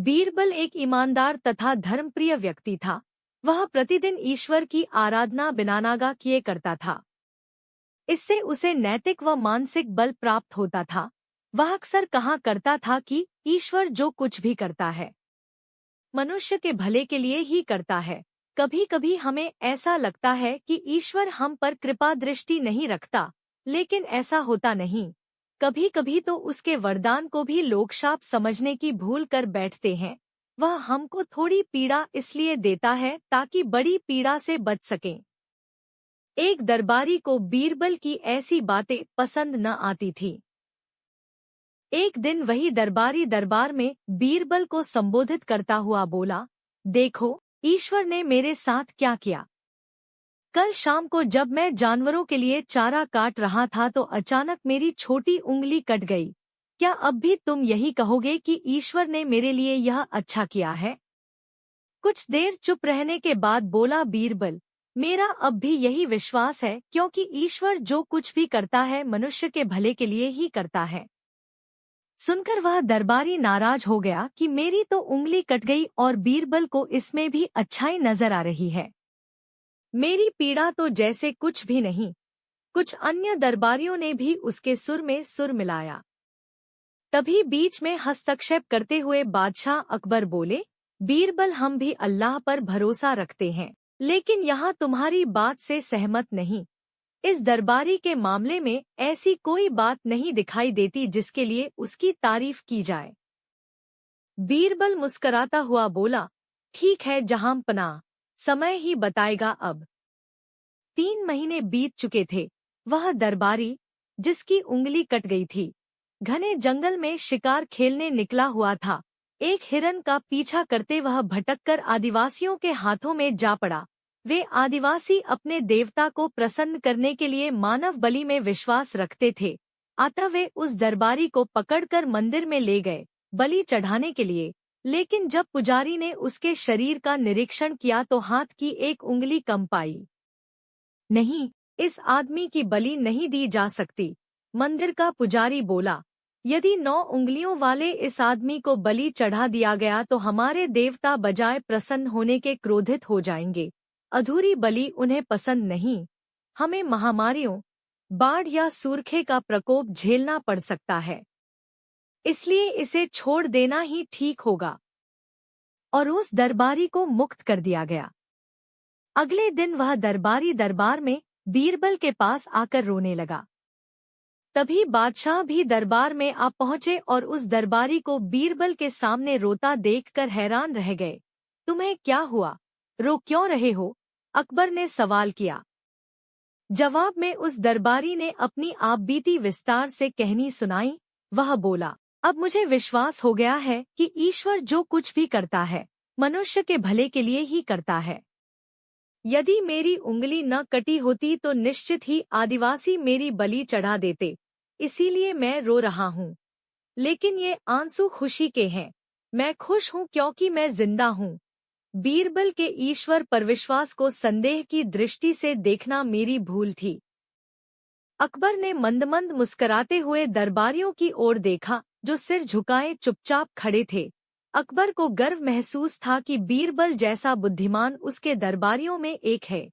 बीरबल एक ईमानदार तथा धर्मप्रिय व्यक्ति था। वह प्रतिदिन ईश्वर की आराधना बिना नागा किए करता था। इससे उसे नैतिक व मानसिक बल प्राप्त होता था। वह अक्सर कहा करता था कि ईश्वर जो कुछ भी करता है मनुष्य के भले के लिए ही करता है। कभी कभी हमें ऐसा लगता है कि ईश्वर हम पर कृपा दृष्टि नहीं रखता, लेकिन ऐसा होता नहीं। कभी कभी तो उसके वरदान को भी लोग शाप समझने की भूल कर बैठते हैं। वह हमको थोड़ी पीड़ा इसलिए देता है ताकि बड़ी पीड़ा से बच सकें। एक दरबारी को बीरबल की ऐसी बातें पसंद न आती थी। एक दिन वही दरबारी दरबार में बीरबल को संबोधित करता हुआ बोला, देखो ईश्वर ने मेरे साथ क्या किया। कल शाम को जब मैं जानवरों के लिए चारा काट रहा था तो अचानक मेरी छोटी उंगली कट गई। क्या अब भी तुम यही कहोगे कि ईश्वर ने मेरे लिए यह अच्छा किया है? कुछ देर चुप रहने के बाद बोला बीरबल, मेरा अब भी यही विश्वास है, क्योंकि ईश्वर जो कुछ भी करता है मनुष्य के भले के लिए ही करता है। सुनकर वह दरबारी नाराज हो गया कि मेरी तो उंगली कट गई और बीरबल को इसमें भी अच्छाई नजर आ रही है। मेरी पीड़ा तो जैसे कुछ भी नहीं। कुछ अन्य दरबारियों ने भी उसके सुर में सुर मिलाया। तभी बीच में हस्तक्षेप करते हुए बादशाह अकबर बोले, बीरबल हम भी अल्लाह पर भरोसा रखते हैं, लेकिन यहाँ तुम्हारी बात से सहमत नहीं। इस दरबारी के मामले में ऐसी कोई बात नहीं दिखाई देती जिसके लिए उसकी तारीफ की जाए। बीरबल मुस्कराता हुआ बोला, ठीक है जहां पनाह, समय ही बताएगा। अब 3 महीने बीत चुके थे। वह दरबारी जिसकी उंगली कट गई थी घने जंगल में शिकार खेलने निकला हुआ था। एक हिरन का पीछा करते वह भटककर आदिवासियों के हाथों में जा पड़ा। वे आदिवासी अपने देवता को प्रसन्न करने के लिए मानव बलि में विश्वास रखते थे। अतः वे उस दरबारी को पकड़कर मंदिर में ले गए बलि चढ़ाने के लिए। लेकिन जब पुजारी ने उसके शरीर का निरीक्षण किया तो हाथ की एक उंगली कम पाई। नहीं, इस आदमी की बलि नहीं दी जा सकती। मंदिर का पुजारी बोला, यदि 9 उंगलियों वाले इस आदमी को बलि चढ़ा दिया गया तो हमारे देवता बजाय प्रसन्न होने के क्रोधित हो जाएंगे। अधूरी बलि उन्हें पसंद नहीं। हमें महामारियों, बाढ़ या सूखे का प्रकोप झेलना पड़ सकता है, इसलिए इसे छोड़ देना ही ठीक होगा। और उस दरबारी को मुक्त कर दिया गया। अगले दिन वह दरबारी दरबार में बीरबल के पास आकर रोने लगा। तभी बादशाह भी दरबार में आ पहुंचे और उस दरबारी को बीरबल के सामने रोता देखकर हैरान रह गए। तुम्हें क्या हुआ? रो क्यों रहे हो? अकबर ने सवाल किया। जवाब में उस दरबारी ने अपनी आपबीती विस्तार से कहनी सुनाई। वह बोला, अब मुझे विश्वास हो गया है कि ईश्वर जो कुछ भी करता है मनुष्य के भले के लिए ही करता है। यदि मेरी उंगली न कटी होती तो निश्चित ही आदिवासी मेरी बलि चढ़ा देते, इसीलिए मैं रो रहा हूँ। लेकिन ये आंसू खुशी के हैं। मैं खुश हूँ क्योंकि मैं जिंदा हूँ। बीरबल के ईश्वर पर विश्वास को संदेह की दृष्टि से देखना मेरी भूल थी। अकबर ने मंद मुस्कराते हुए दरबारियों की ओर देखा जो सिर झुकाए चुपचाप खड़े थे। अकबर को गर्व महसूस था कि बीरबल जैसा बुद्धिमान उसके दरबारियों में एक है।